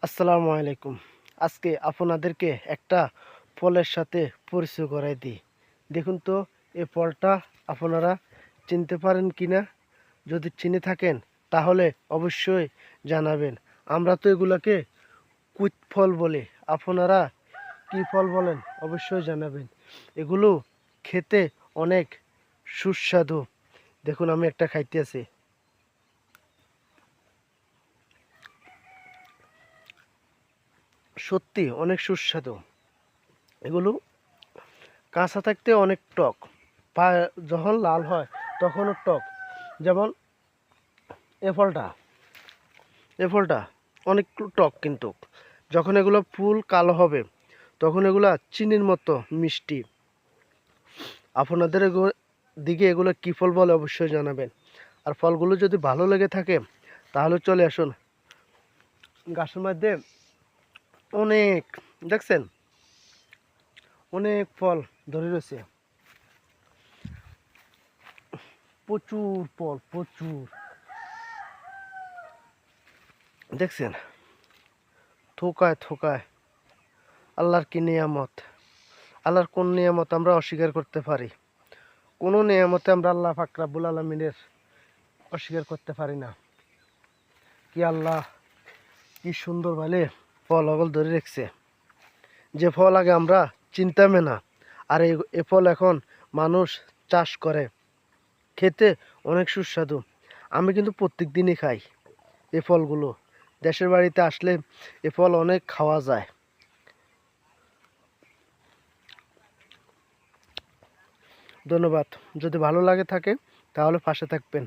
আসসালামু আলাইকুম। আজকে আপনাদেরকে একটা ফলের সাথে পরিচয় করাই দিই। দেখুন তো এই ফলটা আপনারা চিনতে পারেন কিনা? যদি চিনে থাকেন তাহলে অবশ্যই জানাবেন। আমরা তো এগুলাকে কুইত ফল বলি। আপনারা কি ফল বলেন অবশ্যই জানাবেন। এগুলো খেতে অনেক সুস্বাদু। দেখুন আমি একটা খাইতেছি। সত্যি অনেক সুস্বাদু। এগুলো কাঁচা থাকতে অনেক টক, যখন লাল হয় তখনও টক। যেমন এ ফলটা এ ফলটা অনেক টক, কিন্তু যখন এগুলো ফুল কালো হবে তখন এগুলা চিনির মতো মিষ্টি। আপনাদের দিকে এগুলো কী ফল বলে অবশ্যই জানাবেন। আর ফলগুলো যদি ভালো লেগে থাকে তাহলে চলে আসুন। গাছের মধ্যে অনেক, দেখছেন, অনেক ফল ধরে রয়েছে। প্রচুর ফল, প্রচুর। দেখছেন, থোকায় থোকায়। আল্লাহর কি নিয়ামত! আল্লাহর কোন নিয়ামত আমরা অস্বীকার করতে পারি? কোনো নিয়ামতে আমরা আল্লাহ পাক রব্বুল আলামিনের অস্বীকার করতে পারি না। কি আল্লাহ, কি সুন্দর ভাবে ফল অগল ধরে রেখেছে, যে ফল আগে আমরা চিনতামই না। আর এ ফল এখন মানুষ চাষ করে, খেতে অনেক সুস্বাদু। আমি কিন্তু প্রত্যেক দিনই খাই এ ফলগুলো। দেশের বাড়িতে আসলে এ ফল অনেক খাওয়া যায়। ধন্যবাদ। যদি ভালো লাগে থাকে তাহলে পাশে থাকবেন।